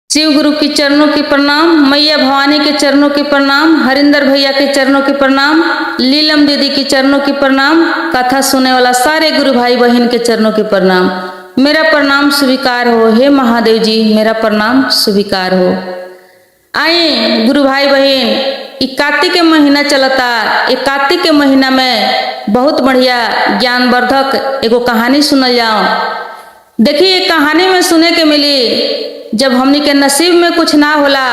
शिव गुरु के चरणों की प्रणाम, मैया भवानी के चरणों की प्रणाम, हरिंदर भैया के चरणों की प्रणाम, लीलम दीदी के चरणों की प्रणाम, कथा सुनने वाला सारे गुरु भाई बहन के चरणों की प्रणाम। मेरा प्रणाम स्वीकार हो, हे महादेव जी मेरा प्रणाम स्वीकार हो। आए गुरु भाई बहन, ये कार्तिक के महीना चलता। ये कार्तिक के महीना में बहुत बढ़िया ज्ञानवर्धक एगो कहानी सुनल जाओ। देखिए ये कहानी में सुने के मिली, जब हमनी के नसीब में कुछ ना होला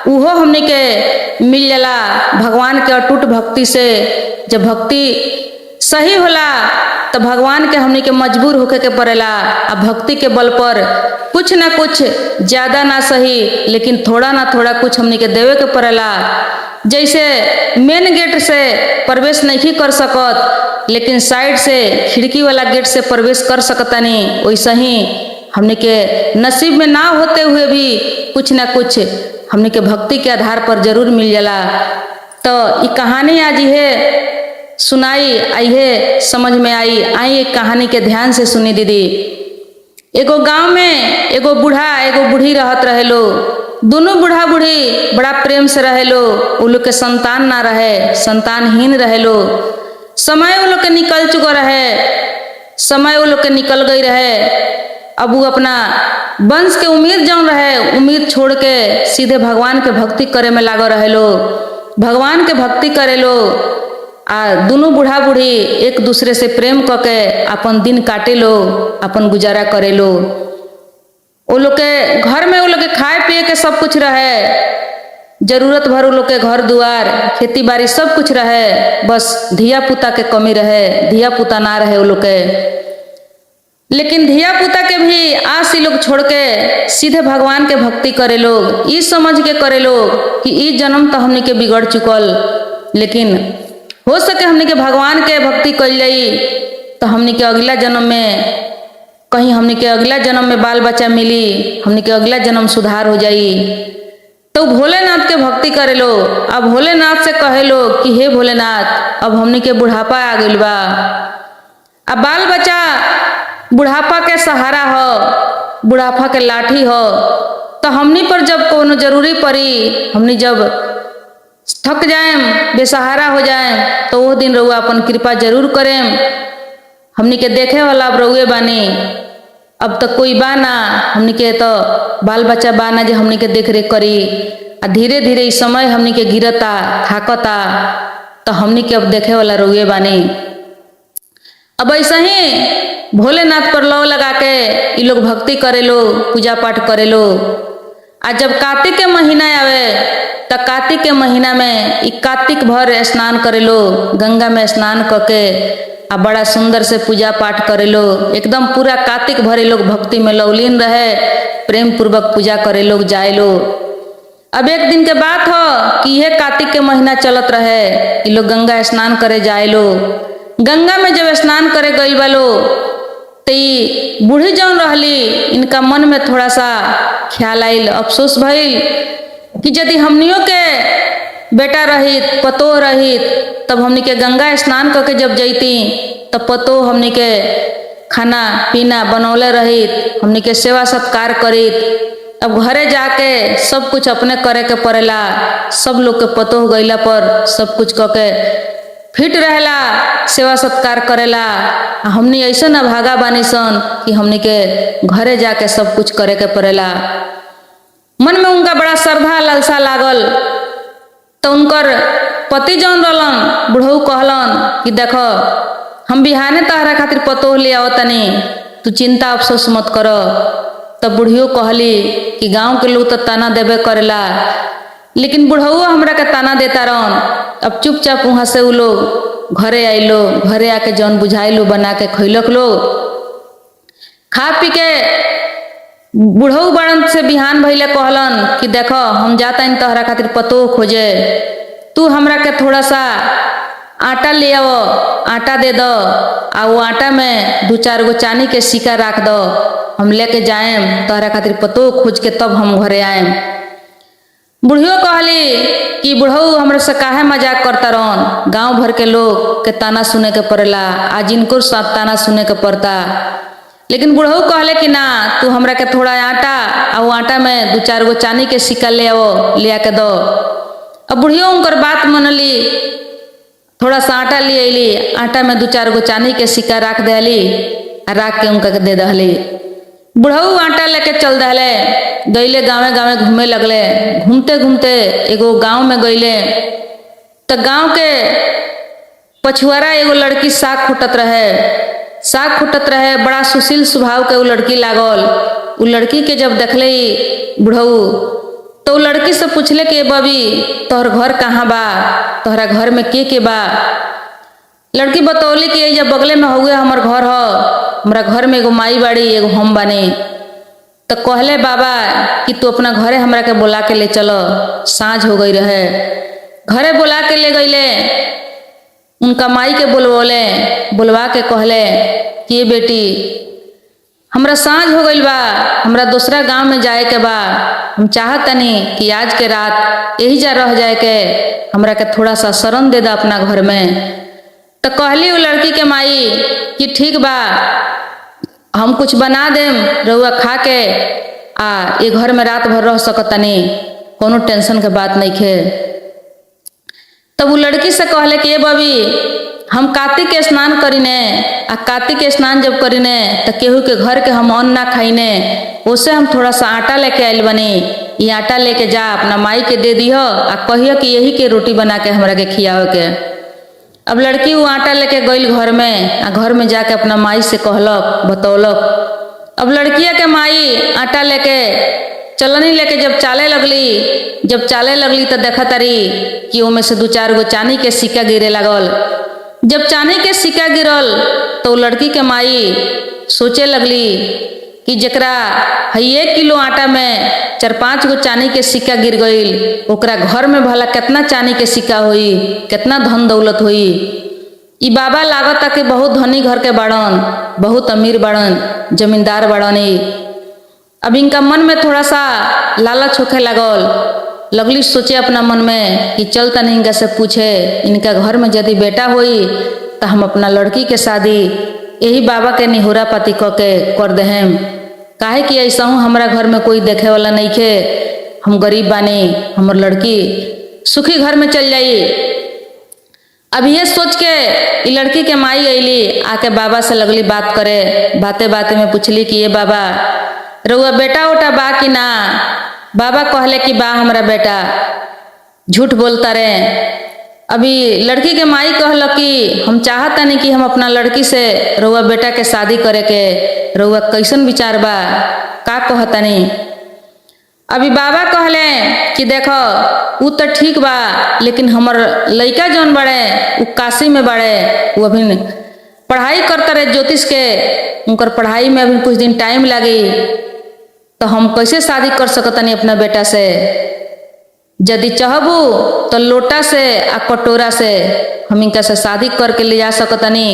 उहो हमनी के मिल जाला भगवान के अटूट भक्ति से। जब भक्ति सही होला तो भगवान के हमनी के मजबूर होके के पड़ेला। अब भक्ति के बल पर कुछ ना कुछ ज्यादा ना सही लेकिन थोड़ा ना थोड़ा कुछ हमनी के देवे के पड़ेला। जैसे मेन गेट से प्रवेश नहीं कर सकत लेकिन साइड से खिड़की वाला गेट से प्रवेश कर सकतानी, वैसे ही हमने के नसीब में ना होते हुए भी कुछ ना कुछ हमने के भक्ति के आधार पर जरूर मिल जाला। तो ये कहानी आज है सुनाई आई है, समझ में आई। आई एक कहानी के ध्यान से सुनी दीदी। एगो गांव में एगो बूढ़ा एगो बूढ़ी रहत रहे लो। दोनों बूढ़ा बूढ़ी बड़ा प्रेम से रहे लो। वो लोग के संतान ना रहे, संतानहीन रहे लो। समय वो लोग के निकल चुका रहे, समय वो लोग के निकल गई रहे। अब वो अपना वंश के उम्मीद जौन रहे, उम्मीद छोड़ के सीधे भगवान के भक्ति करे में लागो रहे लो। भगवान के भक्ति करे लो आ दोनों बूढ़ा बूढ़ी एक दूसरे से प्रेम करके अपन दिन काटे लो, अपन गुजारा करे लो। वो लोग के घर में वो लोग के खाए पिए के सब कुछ रहे, जरूरत भर वो लोग के घर दुआर खेती बाड़ी सब कुछ रहे, बस धिया पुता के कमी रहे, धिया पुता ना रहे वो लोग के। लेकिन धिया पुता के भी आस ही लोग छोड़ के सीधे भगवान के भक्ति करे लोग। ई समझ के करे लोग कि ई जन्म तो हमने के बिगड़ चुकल, लेकिन हो सके हमने के भगवान के भक्ति कर जाई तो हमने के अगला जन्म में कहीं हमने के अगला जन्म में बाल बच्चा मिली, हमने के अगला जन्म सुधार हो जाई। तो भोलेनाथ के भक्ति करे लो। अब भोलेनाथ से कहे लो कि हे भोलेनाथ अब हमने के बुढ़ापा आ गइल बा, अब बाल बच्चा बुढ़ापा के सहारा हो, बुढ़ापा के लाठी हो। तो हमनी पर जब कोनो जरूरी पड़ी, हमनी जब थक जाएम बेसहारा हो जाएम तो वो दिन रउआ अपन कृपा जरूर करेम। हमनी के देखे वाला अब रउए बानी, अब तक कोई बाना, हमनी के तो बाल बच्चा बाना जो हमनी के देख रेख करी। आ धीरे धीरे इस समय हमनी के गिरता थाकता तो हमनी के अब देखे वाला रउए बानी। अब ऐसा ही भोलेनाथ पर लौ लगा के ये लोग भक्ति करे लो, पूजा पाठ करे लो। आ जब कार्तिक के महीना आवे तो कार्तिक के महीना में ई कार्तिक भर स्नान करे लो, गंगा में स्नान करके आ बड़ा सुंदर से पूजा पाठ करे लो। एकदम पूरा कार्तिक भर लोग भक्ति में लौलीन रहे, प्रेम पूर्वक पूजा करे लोग जाए लो। अब एक दिन के बात हो कि यह कार्तिक के महीना चलत रहे, ये लोग गंगा स्नान करे जाए लो। गंगा में जब स्नान करे गई वालो तो बूढ़ी जौन रहली, इनका मन में थोड़ा सा ख्याल आइल, अफसोस भइल कि यदि हमनियों के बेटा रहित पतोह रहित तब हमनी के गंगा स्नान करके जब जैती तब पतोह हमनी के खाना पीना बनौले रहित, हमनी के सेवा सत्कार करित। अब घरे जाके सब कुछ अपने करे के पड़ेला। सब लोग के पतोह गईला पर सब कुछ करके फिट रहेला, सेवा सत्कार करेला। हमनी ऐसा ना भागा बानी सन कि हमनी के घरे जाके सब कुछ करे के पड़ेला। मन में उनका बड़ा श्रद्धा लालसा लागल। तो उनकर पति जौन रहलन बुढ़ऊ कहलन कि देखो हम बिहाने तहरा खातिर पतोह ले आओ तनी, तू चिंता अफसोस मत करो। तब बुढ़ियो कहली कि गांव के लोग तो ताना देवे करेला, लेकिन बुढ़ऊ हमरा के ताना देता रहन। अब चुपचाप वहां से उ लोग घरे आइलो, घरे आके जौन बुझाइलो बना के खैलक लो। खा पी के बुढ़ऊ बड़न से बिहान भइले कहलन कि देखो हम जाता इन तहरा खातिर पतोह खोजे, तू हमरा के थोड़ा सा आटा ले आओ, आटा दे दो। आ वो आटा में 2-4 गो चांदी के सिक्का रख दो, हम लेके जाएम तहरा खातिर पतोह खोज के तब हम घरे आएम। बुढ़ियो कहली कि बुढ़ऊ हमरा से काहे मजाक करता रहन, गांव भर के लोग के ताना सुने के पड़ेला, आज इनको सब ताना सुने के पड़ता। लेकिन बुढ़ऊ कहले कि ना, तू हमरा के थोड़ा आटा और वो आटा में 2-4 गो चांदी के सिक्का ले आओ, ले आके दो। अब बुढ़ियो उनकर बात मनली, थोड़ा सा आटा ले अली, आटा में 2-4 गो चांदी के सिक्का रख दहली और रख के उनका दे दहली। बुढ़ऊ आटा लेके चल दहले, गईले गाँवे गाँवे घूमे लगले। घूमते घूमते एगो गाँव में गईले तो गाँव के पछुआरा एगो लड़की साग खुटत रहे। बड़ा सुशील स्वभाव के वो लड़की लागल। वो लड़की के जब देखले बुढ़ऊ तो वो लड़की से पूछले कि बबी तोहर घर कहाँ बा, तोहरा घर में के बा। लड़की बतौली कि जब बगले में हुए हमर घर हो, हमरा घर में एगो माई बाड़ी, एगो हम बानी। तो कहले बाबा कि तू अपना घरे हमरा के बुला के ले चलो, साँझ हो गई रहे। घरे बुला के ले गईले, उनका माई के बुलवा के कहले कि ये बेटी हमरा साँझ हो गई बा, हमरा दूसरा गांव में जाए के बा। हम चाहतनी कि आज के रात यही जा रह जाए के, हमरा के थोड़ा सा शरण दे दा अपना घर में। तो कहली वो लड़की के माई कि ठीक बा, हम कुछ बना देम, रउआ खा के ये घर में रात भर रह सकतनी, कोनो टेंशन के बात नहीं खे। तब वो लड़की से कहले कि ये बबी हम कार्तिक के स्नान करीने, कार्तिक के स्नान जब करीने तो केहू के घर के हम अन्न ना खाईने, उससे हम थोड़ा सा आटा लेके आयल बनी। ये आटा लेके जा अपना माई के दे दिह आ कहियो कि यही के रोटी बना के हमरा के खियावे के। अब लड़की वो आटा लेके गईल घर में, घर में जाके अपना माई से कहलक, बतौलक। अब लड़किया के माई आटा लेके चलनी लेके जब चाले लगली तो देखा तारी कि ओमे से 2-4 गो चांदी के सिक्का गिरे लागल। जब चांदी के सिक्का गिरल तो लड़की के माई सोचे लगली कि जकरा 1 किलो आटा में 4-5 गो चांदी के सिक्का गिर गईल, ओकरा घर में भला कितना चांदी के सिक्का होई, कितना धन दौलत होई। ई बाबा लागता कि बहुत धनी घर के बाड़न, बहुत अमीर बाड़न, जमींदार बाड़न। अब इनका मन में थोड़ा सा लालच होखे लगली सोचे अपना मन में कि चल तनी इनका से पूछे, इनका घर में यदि बेटा होई तो हम अपना लड़की के शादी यही बाबा के निहोरा पाती क के कर देहेम। काहे कि ऐसा हूँ हमरा घर में कोई देखे वाला नहीं खे, हम गरीब बानी, हमर लड़की सुखी घर में चल जाई। अब ये सोच के ये लड़की के माई अली, आके बाबा से लगली बात करे। बाते बाते में पूछली कि ये बाबा रउआ बेटा उटा बा कि ना। बाबा कहले कि बा हमरा बेटा, झूठ बोलता रे। अभी लड़की के माई कहल कि हम चाहतनी कि हम अपना लड़की से रउआ बेटा के शादी करे के, रउआ कैसन विचार बा, का कहतनी। अभी बाबा कहले कि देखो वो तो ठीक बा, लेकिन हमर लड़का जौन बड़े वो काशी में बड़े, वो अभी पढ़ाई करता रहे ज्योतिष के, उनकर पढ़ाई में अभी कुछ दिन टाइम लगी। तो हम कैसे शादी कर सकतनी अपना बेटा से। यदि चाहबू तो लोटा से आ कटोरा से हम इनका से शादी करके ले जा सकतनी।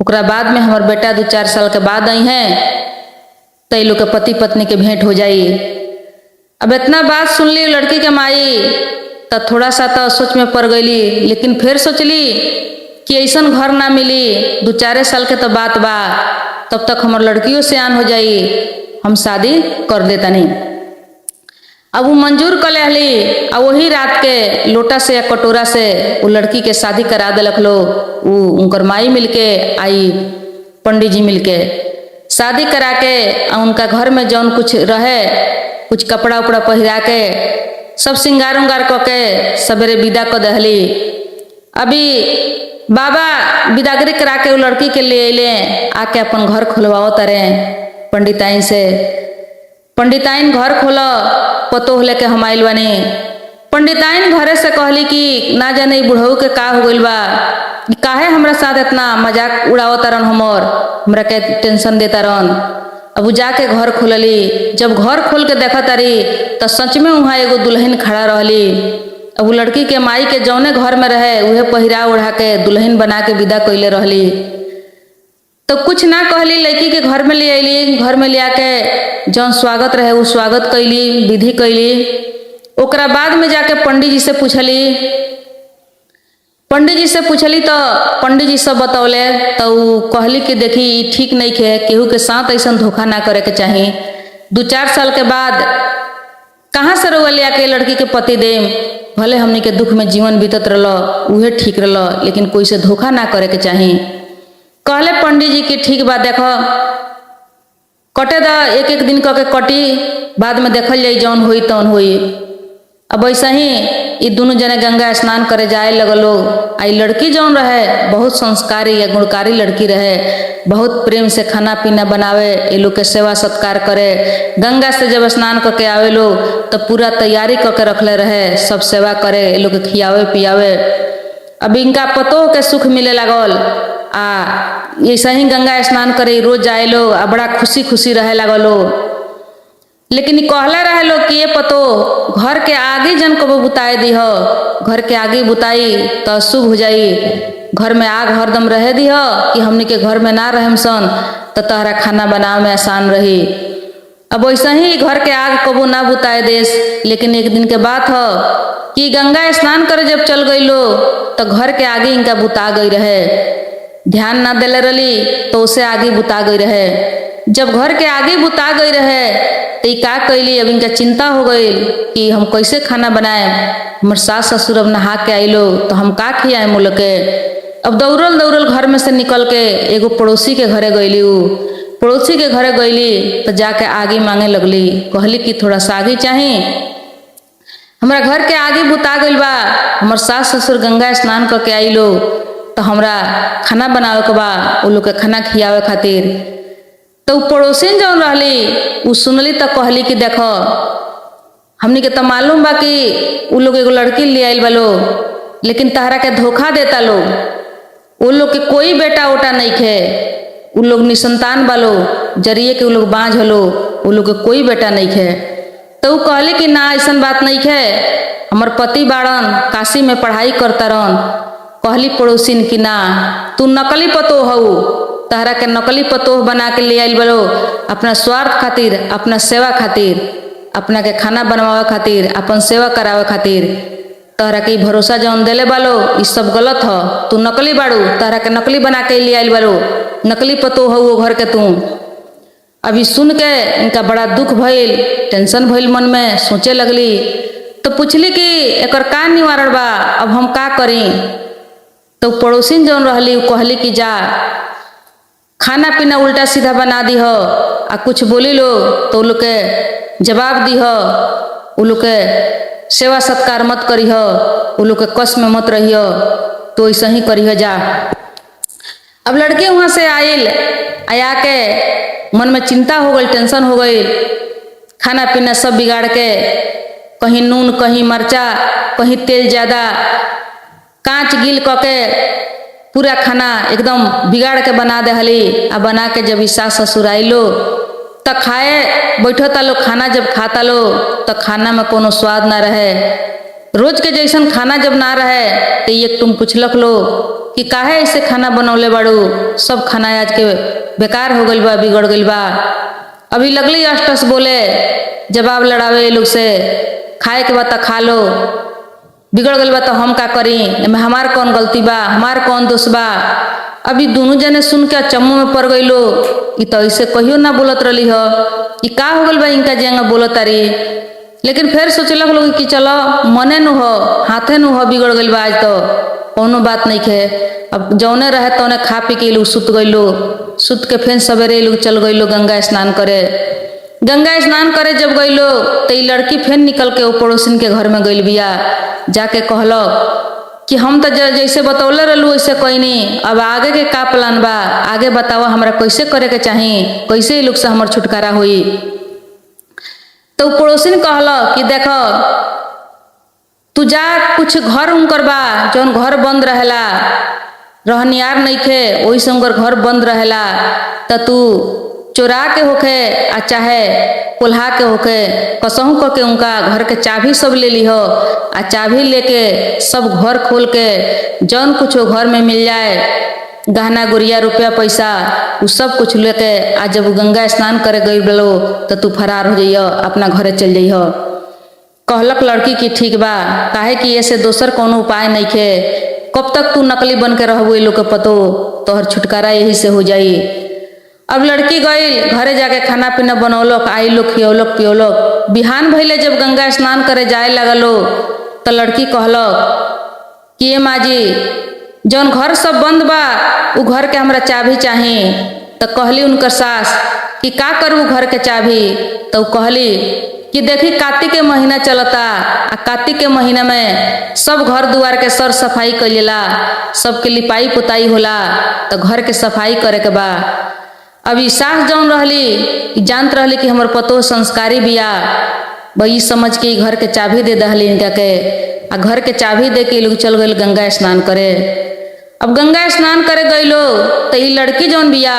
ओकरा बाद में हमार बेटा 2-4 साल के बाद आई हैं तो ये लोग के पति पत्नी के भेंट हो जाई। अब इतना बात सुन ली लड़की के माई तो थोड़ा सा तो सोच में पड़ गईली, लेकिन फिर सोचली कि ऐसा घर ना मिली, 2-4 साल के तो बात बा, तब तक हमार लड़कियों से आन हो जाई, हम शादी कर देतनी। अब वो मंजूर कर लेली और वही रात के लोटा से या कटोरा से वो लड़की के शादी करा दिलक लो। वो उनकर माई मिलके आई, पंडित जी मिलके शादी करा के उनका घर में जौन कुछ रहे, कुछ कपड़ा उपड़ा पहिरा के सब श्रृंगार उंगार क के सवेरे विदा क दहली। अभी बाबा विदागरी करा के वो लड़की के ले अले, आके अपन घर खुलवाओ तरे पंडिताइन से। पंडिताइन घर खोलो, पतो होले के हम आइल बानी। पंडिताइन घरे से कहली कि ना जाने बुढ़ऊ के का हो गइल बा, काहे हमरा साथ इतना मजाक उड़ावो तरन, हमरा के टेंशन देता रहन। अब जाके घर खोलली। जब घर खोल के देखा तारी तो सच में वहाँ एगो दुल्हन खड़ा रहली। अब वो लड़की के माई के जौने घर में रहे उहे पहिरा ओढ़ा के दुल्हन बना के विदा कैले रहली। तो कुछ ना कहली, लड़की के घर में ले अली। घर में ले आके जौन स्वागत रहे वो स्वागत कैली, विधि कैली। ओकरा बाद में जाके पंडित जी से पूछली। पंडित जी से पूछली तो पंडित जी सब बतौले तो कहली कि देखी ठीक नहीं खे, केहू के साथ ऐसा धोखा ना करे के चाही। 2-4 साल के बाद कहाँ से रउआ ले आके लड़की के पति देम, भले हमनी के दुख में जीवन बीतत रहो उहे ठीक रहो, लेकिन कोई से धोखा ना करे के चाही। कहले पंडित जी की ठीक बात, देखो कटे दा, एक एक दिन कह के कटी, बाद में देखल जाई जौन होई तौन होई। अब ऐसा ही ये दोनों जने गंगा स्नान करे जाए लगलो। आई लड़की जौन रहे बहुत संस्कारी या गुणकारी लड़की रहे, बहुत प्रेम से खाना पीना बनावे, ये लोग के सेवा सत्कार करे। गंगा से जब स्नान करके आवे लोग तो पूरा तैयारी करके रखले रहे, सब सेवा करे, ये लोग के खियावे पियावे। अब इनका पतो के सुख मिले लगल आ ऐसा ही गंगा स्नान करे रोज जाए लो आ बड़ा खुशी खुशी रहे लगलो। लेकिन कहले रहे लोग कि ये पतो घर के आगे जन कबो बुताए दी हो, घर के आगे बुताई तो शुभ हो जाई, घर में आग हरदम रहे दी हो कि हमनी के घर में ना रहम सन तो तहरा खाना बनावे में आसान रही। अब वैसा ही घर के आग कबो ना बुताए देस। लेकिन एक दिन के बात हो कि गंगा स्नान करे जब चल गई लो तो घर के आगे इनका बुता गई रहे, ध्यान ना देले रही तो उसे आगे बुता गई रहे। जब घर के आगे बुता गई रहे तो का कैली, अब इनका चिंता हो गई कि हम कैसे खाना बनाए, हमारे सास ससुर अब नहा के आइलो तो हम का खियाए मुल के। अब दौड़ल दौड़ल घर में से निकल के एगो पड़ोसी के घरे गईली। पड़ोसी के घरे गईली तो जाके आगे मांगे लगली, कहली कि थोड़ा सा आगे चाही, हमारा घर के आगे बुता गई बा, हमार सास ससुर गंगा स्नान करके आइलो तो हमरा खाना बनावे के बा, वो लोग के खाना खियावे खातिर। तो पड़ोसिन जौन रहली उ सुनली तो कहली कि देखो हमनी के तो मालूम बा कि उ लोग एगो लड़की ले आइल बालो, लेकिन तहरा के धोखा देता लोग, वो लोग के कोई बेटा ओटा नहीं खे, उ लोग निसंतान बालो, जरिए के उ लोग बाँझ हलो, उ लोग के कोई बेटा नहीं खे। तो उ कहली कि ना ऐसा बात नहीं खे, हमार पति बाड़न काशी में पढ़ाई करता रहन। कहली पड़ोसिन कि ना तू नकली पतोह हऊ, तहरा के नकली पतोह बना के ले आइल बलो अपना स्वार्थ खातिर, अपना सेवा खातिर, अपना के खाना बनवावे खातिर, अपन सेवा करावे खातिर। तहरा के भरोसा जौन देले बालो ये सब गलत हो, तू नकली बाड़ू, तहरा के नकली बना के ले आइल बालो, नकली पतोह हऊ घर के तू। अभी सुन के इनका बड़ा दुख भइल, टेंशन भइल मन में, सोचे लगली तो पूछली कि एकर का निवारण बा, अब हम का करी। तो पड़ोसिन जौन रहली कहली कि जा खाना पीना उल्टा सीधा बना दी हो, आ कुछ बोली लो तो लोग के जवाब दी हो, उ लोग के सेवा सत्कार मत करी हो, उ लोग के कष्ट में मत रही हो, तो ऐसा ही करी हो जा। अब लड़की वहां से आयल, आया के मन में चिंता हो गई, टेंशन हो गई, खाना पीना सब बिगाड़ के, कहीं नून कहीं मरचा कहीं तेल ज्यादा, कांच गिल के पूरा खाना एकदम बिगाड़ के बना दे हली। आ बना के जब सास ससुर आइलो तो खाए बैठो ता लो, खाना जब खाता लो तो खाना में कोनो स्वाद ना रहे, रोज के जैसन खाना जब ना रहे तो एक तुम पूछलक लो कि काहे ऐसे खाना बनौले बाड़ू, सब खाना आज के बेकार हो गइल बा, बिगड़ गइल बा। अभी लगली अष्टस बोले, जवाब लड़ावे लोग से, खाए के बाद खा लो, बिगड़ गइल बा तो हम का करी, एमे हमार कौन गलती बा, हमार कौन दोष बा। अभी दोनों जने सुन के चम्मू में पड़ गइलो, ई तो ऐसे कहियो ना बोलत रही हो, ई का हो गइल बा इनका जेंगा बोलत तारी। लेकिन फिर सोचलक लोग कि चलो मने नु हो, हाथे नु हो, बिगड़ गइल बा आज तो कोनो बात नहीं खे। अब जौने रहे तौने खा पी के लोग सुत गइलो, सुत के फिर सवेरे लोग चल गइलो गंगा स्नान करे। गंगा स्नान करे जब गइलो तो ई लड़की फिर निकल के वो पड़ोसिन के घर में गइल बिया, जाके कहलो कि हम तो जैसे बतौले रहलू वैसे कोई नहीं, अब आगे के का प्लान बा, आगे बताओ हमरा कैसे करे के चाही, कैसे ई लोग से हमर छुटकारा हुई। तो पड़ोसिन कहलो कि देखो तू जा, कुछ घर उनकर बा जौन घर बंद रहेला, रहनियार नहीं खे वही से उनकर घर बंद रहेला, तो तू चोरा के होके आ चाहे कोल्हा के होके कसहू करके उनका घर के चाबी सब ले ली हो, आ चाबी लेके सब घर खोल के जौन कुछ घर में मिल जाए, गहना गुड़िया रुपया पैसा वो सब कुछ लेके आ जब गंगा स्नान करे गई बोलो तो तू फरार हो जाइयो, अपना घरे चल जाइयो। कहलक लड़की की ठीक बा, काहे कि ऐसे दोसर कोनो उपाय नहीं खे, कब तक तू नकली बन के रहबो, ये लोग के पतो तोहर छुटकारा यही से हो जाई। अब लड़की गई घरे जाके खाना पीना बनौलक, आई लोग खियौलक पियौलक। बिहान भइले जब गंगा स्नान करे जाए लगलो तो लड़की कहलक कि ये माँ जी जौन घर सब बंद बा उ घर के हमरा चाबी चाही। तो कहली उनकर सास कि का करू घर के चाबी। तो कहली कि देखी कार्तिक के महीना चलता आ कार्तिक के महीना में सब घर दुआर के सर सफाई कइला, सबके लिपाई पुताई होला, तो घर के सफाई करे के बा। अभी सास जौन रहली जानत रहली कि हमर पतो संस्कारी बिया, वही समझ के घर के चाबी दे दहली इनका के, आ घर के चाबी दे के लोग चल गए गंगा स्नान करे। अब गंगा स्नान करे गईलो तो ये लड़की जौन बिया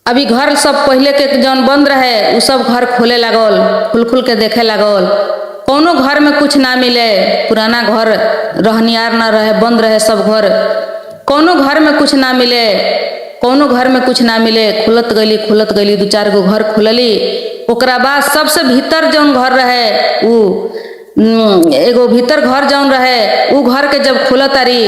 अभी घर सब पहले के जौन बंद रहे उ सब घर खोले लागल, खुल खुल के देखे लागल। कोनो घर में कुछ ना मिले, पुराना घर रहनियार ना रहे, बंद रहे सब घर। कोनो घर में कुछ ना मिले, कोनो घर में कुछ ना मिले। खुलत गली दो चार गो घर खुलली। ओकरा बाद सबसे भीतर जौन घर रहे उ एगो भीतर घर जौन रहे उ घर के जब खुलत तारी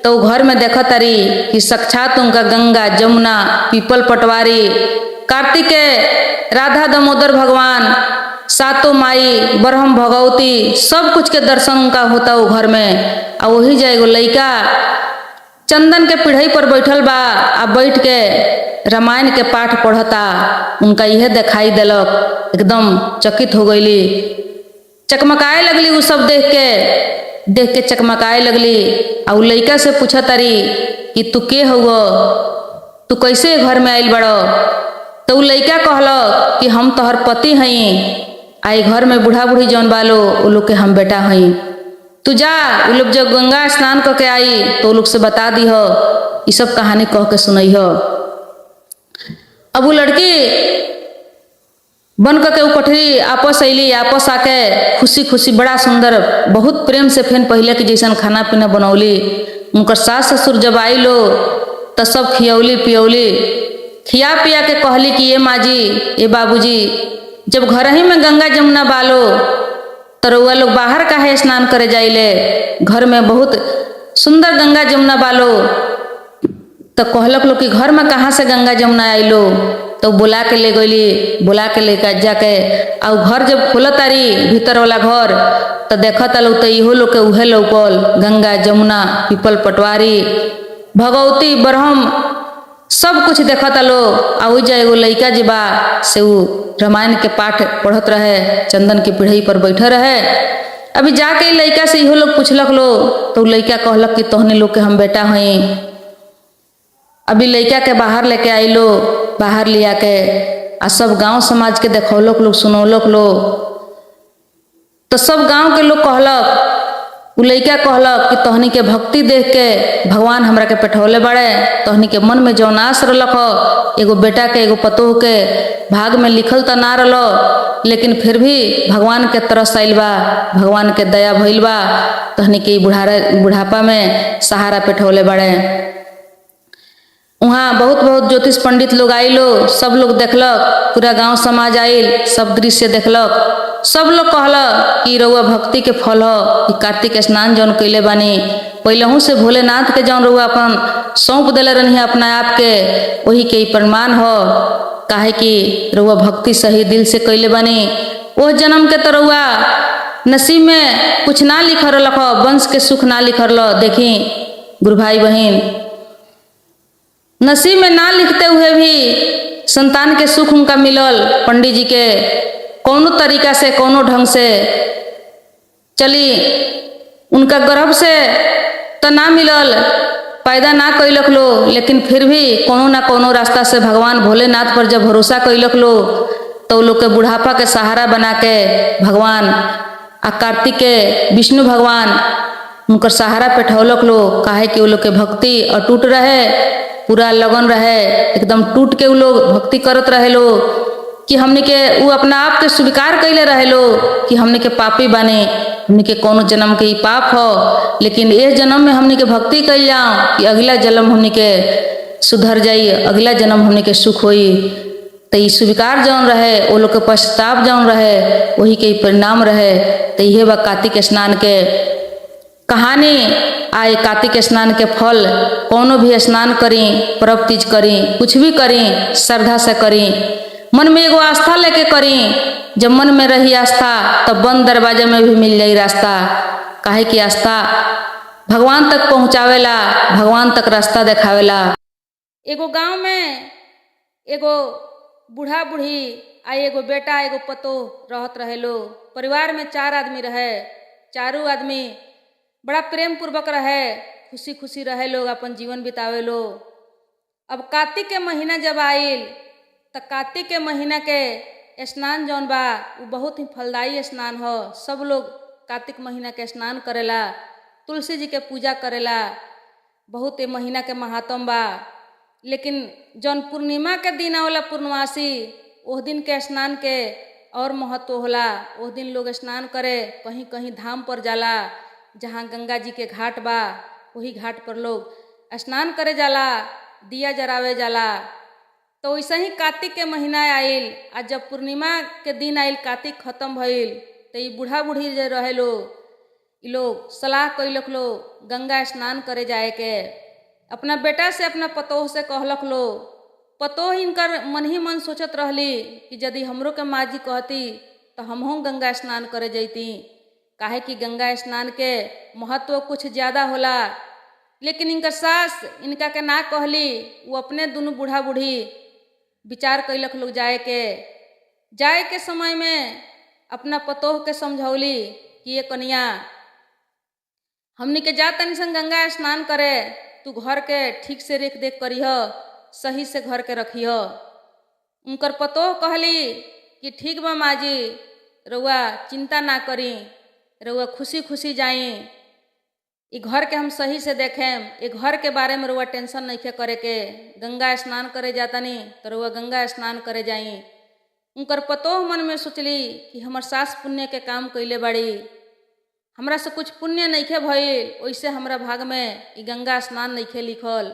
तो घर में देखत तारी कि साक्षात उनका गंगा जमुना पीपल पटवारी कार्तिक के राधा दामोदर भगवान सातों माई ब्रह्म भगवती सब कुछ के दर्शन उनका होता वो घर में। आ वही जाए एगो लइका चंदन के पीढ़ी पर बैठल बा, आ बैठ के रामायण के पाठ पढ़ता। उनका यह दिखाई दिलक, एकदम चकित हो गईली, चकमकाए लगली। उ सब देख के चकमकाए लगली। आ उ लइका से पूछा तारी कि तू के हुआ, तू कैसे घर में आइल बड़ो। तो उ लइका कहलक कि हम तोहर पति हई, आई घर में बूढ़ा बूढ़ी जौन बालो उ लोग के हम बेटा हई। तू जा, उ लोग जब गंगा स्नान करके आई तो उ लोग से बता दी हो, ये सब कहानी कह के सुनई हो। अब वो लड़की बन करके उ कोठरी आपस अली, आपस आके खुशी खुशी बड़ा सुंदर बहुत प्रेम से फेन पहले के जैसन खाना पीना बनौली। उनकर सास ससुर जब आई लो तो सब खियौली पियौली, खिया पिया के कहली कि ये माँ जी ये बाबूजी जब घर ही में गंगा जमुना बालो तो रउआ लोग बाहर काहे स्नान करे जाइले, घर में बहुत सुंदर गंगा जमुना बालो। तो कहलक लोग कि घर में कहाँ से गंगा जमुना आइलो। तो बुला के ले गईली, बुला के लेकर जाके आ घर जब खोलत तारी भीतर वाला घर तो देखत लोग तो इहो लोग के उहे लौकल गंगा जमुना पीपल पटवारी भगवती ब्रह्म सब कुछ देखत लो। आ उ जा एगो लइका जी बा से उ रामायण के पाठ पढ़त रहे, चंदन की पीढ़ी पर बैठे रहे। अभी जाके लइका से इहो लोग पूछलक लो तो लइका कहलक कि तोहने लोग के हम बेटा हई। अभी लइका के बाहर लेके आइलो, बाहर लिया के आ सब गांव समाज के देखौलक लोग, सुनौलक लो। तो सब गांव के लोग कहलक, उ लइका कहलक कि तोहनी के भक्ति देख के भगवान हमरा के पेठौले बड़े। तोहनी के मन में जौन आस रहलक हो एगो बेटा के एगो पतोह के, भाग में लिखल तो ना रहलो, लेकिन फिर भी भगवान के तरस आइल बा, भगवान के दया भइल बा, तोहनी के बुढ़ापा में सहारा पेठौले बड़े। वहाँ बहुत बहुत ज्योतिष पंडित लोग आइलो, सब लोग देखलक, पूरा गांव समाज आइल, सब दृश्य देखलक। सब लोग कहलक कि रउआ भक्ति के फल हो कि कार्तिक स्नान जौन कैले बानी पहलहू से भोलेनाथ के जौन रउआ अपन सौंप दिले रहनी अपना आप के, वही के प्रमाण हो। काहे कि रउआ भक्ति सही दिल से कैले बानी। वो जन्म के तो रउआ नसीब में कुछ ना लिखल रख, वंश के सुख ना लिखल। देखी गुरु भाई बहन, नसीब में ना लिखते हुए भी संतान के सुख उनका मिलल। पंडित जी के कौनो तरीका से कौनो ढंग से चली, उनका गर्भ से तो ना मिलल, पैदा ना कैलक लो, लेकिन फिर भी कोनो ना कोनो रास्ता से भगवान भोलेनाथ पर जब भरोसा कैलक लो तो लोग के बुढ़ापा के सहारा बना के भगवान आ कार्तिक के विष्णु भगवान उनकर सहारा पेठौलक लो। काहे कि वो लोग के भक्ति अटूट रहे, पूरा लगन रहे, एकदम टूट के वो लोग भक्ति करत रहे लो कि हमने के वो अपना आप के स्वीकार कैले रहे लो कि हमने के पापी बने, हमने के कोनो जन्म के ही पाप हो, लेकिन इस जन्म में हमने के भक्ति कैल जाओ कि अगला जन्म हमने के सुधर जाई, अगला जन्म हमने के सुख होई। तो ये स्वीकार जौन रहे, वो लोग के पश्चाताप जौन रहे, वही के परिणाम रहे। तो यह बा कार्तिक स्नान के कहानी आए कार्तिक स्नान के फल। कोनो भी स्नान करी, पर्व तीज करी, कुछ भी करी श्रद्धा से करी, मन में एगो आस्था लेके करी। जब मन में रही आस्था तब बंद दरवाजे में भी मिल जाई रास्ता। काहे की आस्था भगवान तक पहुँचावेला, भगवान तक रास्ता देखावेला। एगो गांव में एगो बूढ़ा बूढ़ी आ एगो बेटा एगो पतोह रहत रहे लो। परिवार में 4 आदमी रहे। चारों आदमी बड़ा प्रेम पूर्वक रहे, खुशी खुशी रहे लोग, अपन जीवन बितावे लो। अब कार्तिक के महीना जब आइल तो कार्तिक के महीना के स्नान जौन बा वो बहुत ही फलदायी स्नान हो। सब लोग कार्तिक महीना के स्नान करेला, तुलसी जी के पूजा करेला। बहुत ये महीना के महात्म बा। लेकिन जौन पूर्णिमा के दिन आवेला पूर्णमासी, उस दिन के स्नान के और महत्व होला। उस दिन लोग स्नान करे, कहीं कहीं धाम पर जाला, जहाँ गंगा जी के घाट बा वही घाट पर लोग स्नान करे जाला, दिया जरावे जाला। तो वैसे ही कार्तिक के महीना आइल। आज जब पूर्णिमा के दिन आइल, कार्तिक खत्म भइल, तो ये बूढ़ा बूढ़ी जो रहे लोग सलाह कैलक लो गंगा स्नान करे जाए के। अपना बेटा से अपना पतोह से कहलक लो। पतोह इनकर मन ही मन सोचत रहली कि यदि हमरो के माँ जी कहती तो हमहू गंगा स्नान करे जैती। काहे कि गंगा स्नान के महत्व कुछ ज़्यादा होला। लेकिन इनकर सास इनका के ना कहली। वो अपने दोनों बूढ़ा बूढ़ी विचार कैलक लोग जाए के समय में अपना पतोह के समझौली कि ये कन्या हमनी के जा तनी सन गंगा स्नान करे, तू घर के ठीक से रेख देख करीह, सही से घर के रखीह। उनकर पतोह कहली कि ठीक बा माँ जी, रउआ चिंता ना करी, रउआ खुशी खुशी जाई। ई घर के हम सही से देखें, ये घर के बारे में रउआ टेंशन नहीं करे के। गंगा स्नान करे जातनी तो रउआ गंगा स्नान करे जाई। उनकर पतोह मन में सोचली कि हमर सास पुण्य के काम कैले बाड़ी, हमरा से कुछ पुण्य नइखे भइल, वैसे हमरा भाग में ई गंगा स्नान नइखे लिखल,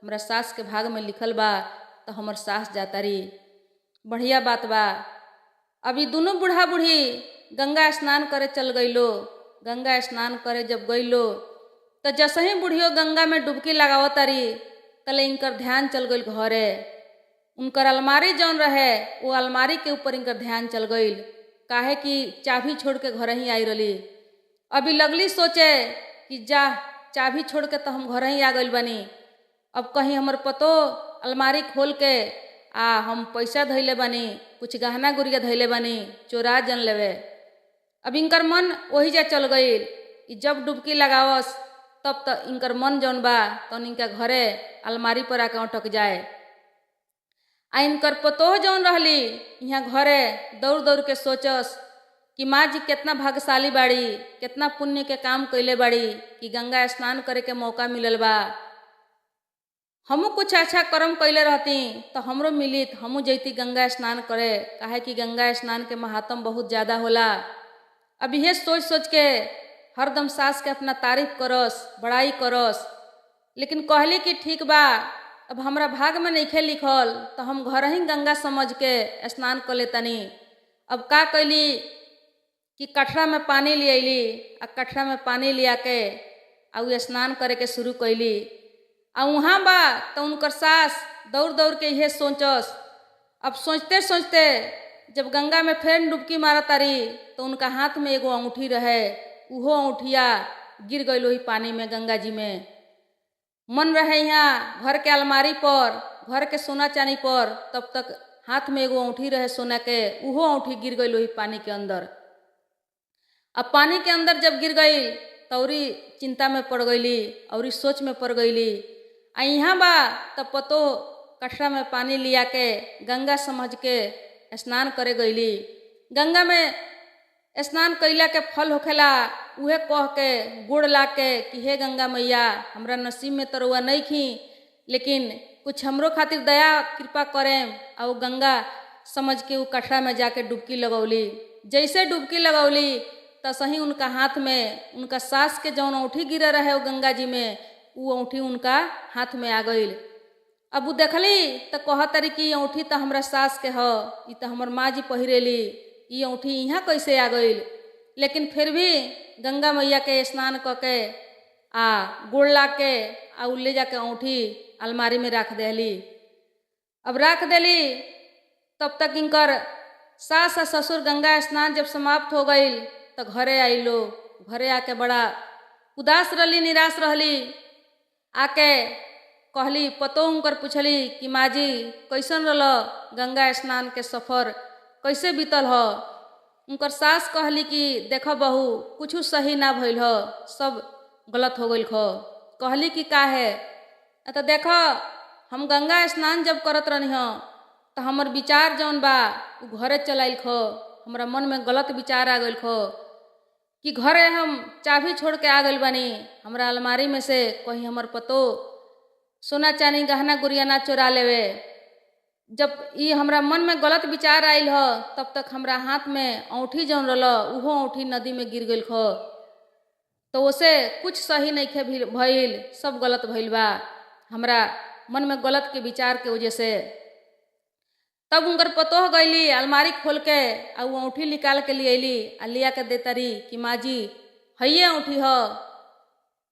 हमरा सास के भाग में लिखल बा, तो हमर सास जातारी। बढ़िया बात बा। अभी दोनों बूढ़ा बूढ़ी गंगा स्नान करे चल गईलो। गंगा स्नान करे जब गईलो तो जैसे ही बूढ़ियो गंगा में डुबकी लगावतारी तले इनकर ध्यान चल गई घरे। उनकर अलमारी जौन रहे वो अलमारी के ऊपर इनकर ध्यान चल गई। काहे कि चाबी छोड़ के घर ही आई रही। अभी लगली सोचे कि जा चाबी छोड़ के तो हम घर ही आ गई बनी, अब कहीं हमर पतो अलमारी खोल के हम पैसा धैले बानी, कुछ गहना गुड़िया धैले बानी, चोरा जन लेवे। अब इनकर मन वही जा चल गई। जब डुबकी लगावस तब तक इनकर मन जौन बा तो इनका घरे अलमारी पर आके अटक जाए। इनकर पतोह जौन रहली यहाँ घरे दौड़ दौड़ के सोचस कि माँ जी कितना भाग्यशाली बाड़ी, कितना पुण्य के काम कैले बाड़ी कि गंगा स्नान करे के मौका मिलल बा। हमू कुछ अच्छा कर्म कैले रहती तो हमरो मिलित, हमू जैती गंगा स्नान करे। काहे कि गंगा स्नान के महात्म बहुत ज़्यादा होला। अब यह सोच सोच के हरदम सास के अपना तारीफ करस, बड़ाई करस। लेकिन कहली कि ठीक बा, अब हमरा भाग में नइखे लिखल तो हम घर ही गंगा समझ के स्नान कर लेतनी। अब का कैली कि कठरा में पानी ले अली, कठरा में पानी लिया के उ स्नान करे के शुरू कैली। वहाँ बा तो उनकर सास दौड़ दौड़ के यह सोचस। अब सोचते सोचते जब गंगा में फिर डुबकी मारा तारी तो उनका हाथ में एगो अंगूठी रहे, उहो अंगूठिया गिर गई वही पानी में, गंगा जी में। मन रहे यहाँ घर के अलमारी पर, घर के सोना चांदी पर, तब तक हाथ में एगो अंगूठी रहे सोना के, उहो अंगूठी गिर गई वही पानी के अंदर। अब पानी के अंदर जब गिर गई तौरी चिंता में पड़ गईली और सोच में पड़ गईली। यहाँ बा तब पतो कठरा में पानी लिया के गंगा समझ के स्नान करे गईली। गंगा में स्नान कैला के फल होखेला उहे कह के गोड़ ला के कि हे गंगा मैया, हमरा नसीब में तो रउआ नहीं खी, लेकिन कुछ हमरो खातिर दया कृपा करें। और गंगा समझ के वो कठरा में जाके डुबकी लगौली। जैसे डुबकी लगौली तो सही उनका हाथ में उनका सास के जौन अंगूठी गिरा रहे वो गंगा जी में, वो अंगूठी उनका हाथ में आ गई। अब वो देखली तो कहतरी कि अंगूठी तो हमरा सास के ह, ई तो हमर माँ जी पहिरेली, ये अंगूठी यहाँ कैसे आ गई। लेकिन फिर भी गंगा मैया के स्नान क के आ गोड़ ला के आ उ ले जाके औंठी अलमारी में रख देली। अब रख देली तब तक इनकर सास आ ससुर गंगा स्नान जब समाप्त हो गई तो घरे आई लोग। घरे आके बड़ा उदास रहली, निराश रहली। आके कहली, पतो उनकर पूछली कि माँ जी कैसन रहल गंगा स्नान के सफ़र, कैसे बीतल ह। उनकर सास कहली कि देखो बहू कुछ सही ना भइल ह, सब गलत हो गइल ह। कहली कि का है, तो देखो हम गंगा स्नान जब करत रहनी ह तो हमर विचार जौन बा उ घरे चलाइल ख। हमरा मन में गलत विचार आ गइल ख कि घरे हम चाबी छोड़ के आ गइल बानी, हमरा अलमारी में से कहीं हमर पतो सोना चांदी गहना गुड़िया ना चोरा लेवे। जब ये हमरा मन में गलत विचार आइल ह तब तक हमरा हाथ में औंठी जौन रहल उहो औंठी नदी में गिर गइल ख। तो उसे कुछ सही नहीं भइल, सब गलत भइल बा। हमरा मन में गलत के विचार के वजह से तब उनकर पतोह गईली अलमारी खोल के आ वो औंठी निकाल के लिए अली आ लिया के देतारी कि माँ जी हइये औंठी ह।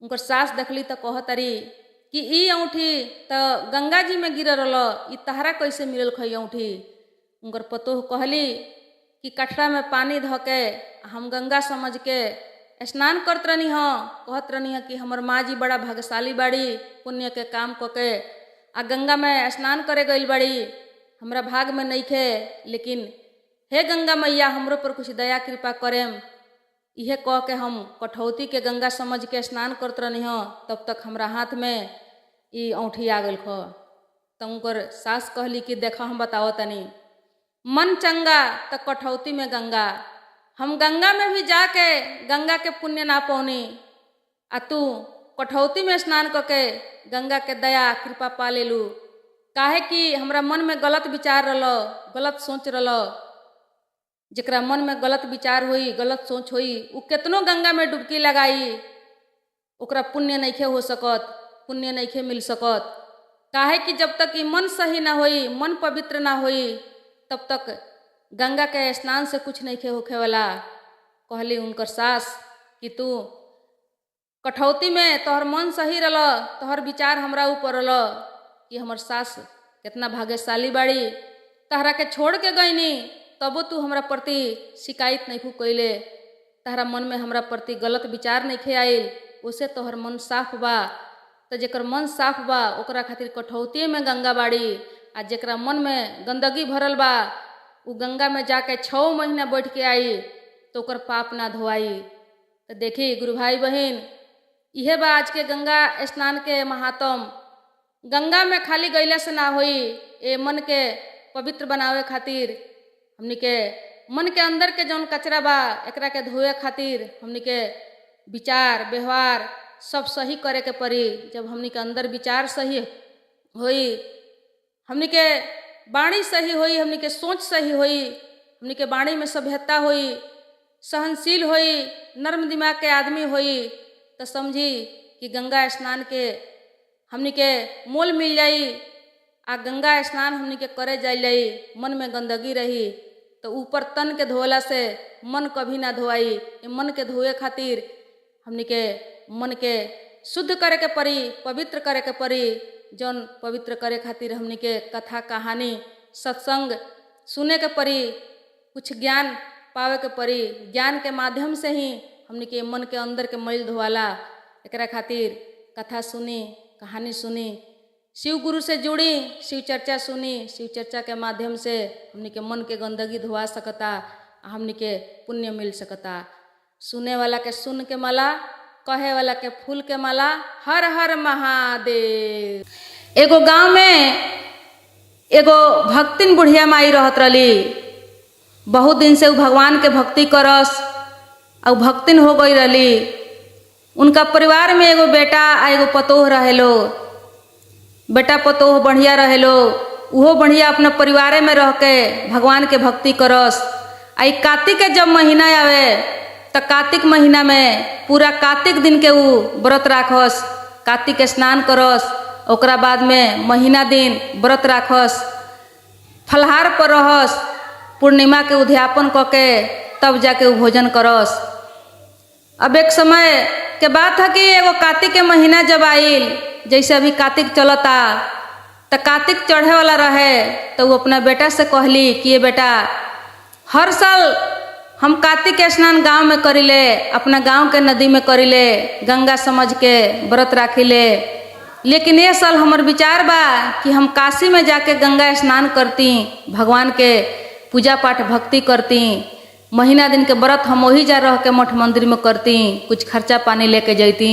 उनकर सास देखली तो कहतारी कि ई औंठी तो गंगा जी में गिर रहल, ई तहरा कैसे मिलल ख औंठी। उनकर पतोह कहली कि कठरा में पानी ध के हम गंगा समझ के स्नान करत रहनी ह। कहत रहनी ह कि हमर माँ जी बड़ा भाग्यशाली बाड़ी, पुण्य के काम क के आ गंगा में स्नान करे गइल बाड़ी, हमरा भाग में नइखे। लेकिन हे गंगा मैया हमरो पर कुछ दया कृपा करेम। इहे कह के हम कठौती के गंगा समझ के स्नान करत रहनी ह, तब तक हमरा हाथ में ई औंठी आ गइल ख। तो उनकर सास कहली कि देखा हम बताओ तनी, मन चंगा तो कठौती में गंगा। हम गंगा में भी जाके गंगा के पुण्य ना पौनी आ तू कठौती में स्नान करके गंगा के दया कृपा पा लेलू। काहे कि हमरा मन में गलत विचार रहल, गलत सोच रहल। जेकरा मन में गलत विचार होई, गलत सोच होई, उ केतनो गंगा में डुबकी लगाई ओकरा पुण्य नइखे हो सकत, पुण्य नइखे मिल सकत। काहे कि जब तक ई मन सही ना होई, मन पवित्र ना होई, तब तक गंगा के स्नान से कुछ नइखे होखे वाला। कहली उनकर सास कि तू कठौती में तोहर मन सही रहल, तोहर विचार हमरा ऊपर रहल कि हमर सास कितना भाग्यशाली बाड़ी, तहरा के छोड़ के गईनी तबो तू हमरा प्रति शिकायत नहीं कइले, तहरा मन में हमरा प्रति गलत विचार नहीं आइल, उसे तोहर मन साफ बा। तो जेकर मन साफ बा ओकरा खातिर कठौती में गंगा बाड़ी, आ जेकरा मन में गंदगी भरल बा उ गंगा में जाके 6 महीना बैठ के आई तो ओकर पाप ना धोआई। तो देखी गुरु भाई बहन, इहे बा आज के गंगा स्नान के महात्म। गंगा में खाली गईला से ना होई, ए मन के पवित्र बनावे खातिर हमनी के मन के अंदर के जौन कचरा बा एकरा के धोए खातिर हमनी के विचार व्यवहार सब सही करे के पड़ी। जब हमनी के अंदर विचार सही होई, हमनी के वाणी सही होई, हमनी के सोच सही होई, हमनी के वाणी में सभ्यता होई, सहनशील होई, नर्म दिमाग के आदमी होई, तो समझी कि गंगा स्नान के हमनी के मोल मिल जाई। आ गंगा स्नान हमनी के करे जाई, मन में गंदगी रही तो ऊपर तन के धोला से मन कभी ना धोआई। मन के धोए खातिर हमनी के मन के शुद्ध करे के पड़ी, पवित्र करे के पड़ी। जौन पवित्र करे खातिर हमनी के कथा कहानी सत्संग सुने के पड़ी, कुछ ज्ञान पावे के पड़ी। ज्ञान के माध्यम से ही हमनी के मन के अंदर के मैल धोवाला। एकरा खातिर कथा सुनी, कहानी सुनी, शिव गुरु से जुड़ी, शिव चर्चा सुनी। शिव चर्चा के माध्यम से हमनी के मन के गंदगी धोआ सकता, हमनी के पुण्य मिल सकता। सुने वाला के सुन के माला, कहे वाला के फूल के माला। हर हर महादेव। एगो गांव में एगो भक्तिन बुढ़िया माई रहत रही। बहुत दिन से उ भगवान के भक्ति करस और भक्तिन हो गई रही। उनका परिवार में एगो बेटा आ एगो पतोह रहेलो। बेटा पतोह बढ़िया रहेलो, उहो बढ़िया अपना परिवारे में रह के भगवान के भक्ति करस। आई कार्तिक के जब महीना आवे तो कार्तिक महीना में पूरा कार्तिक दिन के उ व्रत राखस, कार्तिक स्नान करस। ओकरा बाद में महीना दिन व्रत राखस, फलहार पर रहस, पूर्णिमा के उद्यापन क के तब जाके वो भोजन करस। अब एक समय के बात है कि एगो कार्तिक के महीना जब आइल, जैसे अभी कार्तिक चलता, तो कार्तिक चढ़े वाला रहे, तो वो अपना बेटा से कहली कि ये बेटा, हर साल हम कार्तिक के स्नान गांव में करीले, अपना गांव के नदी में करीले, गंगा समझ के व्रत राखीले, लेकिन ये साल हमार विचार बा कि हम काशी में जाके गंगा स्नान करती, भगवान के पूजा पाठ भक्ति करती, महीना दिन के व्रत हम वही जा रह के मठ मंदिर में करती, कुछ खर्चा पानी लेके जैती।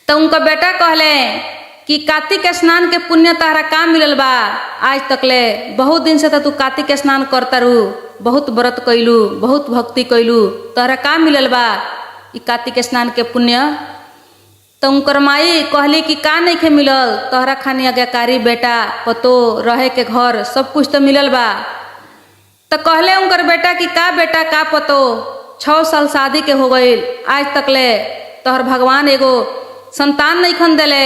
तो उनका बेटा कहले कि कार्तिक स्नान के पुण्य तारा का मिलल बा, आज तक ले बहुत दिन से तो तू कार्तिक स्नान करता रू, बहुत व्रत कैलू, बहुत भक्ति कैलू, तोहरा का मिलल बा ई कार्तिक स्नान के पुण्य। तो उनकर माई कहली कि का नहीं खे मिलल, तोहरा खानी आज्ञाकारी बेटा पतो रहे के घर सब कुछ तो मिलल बा। तो कहले उनकर बेटा कि का बेटा का पतो, 6 साल शादी के हो गई, आज तक ले तोहर भगवान एगो संतान नहीं खन देले,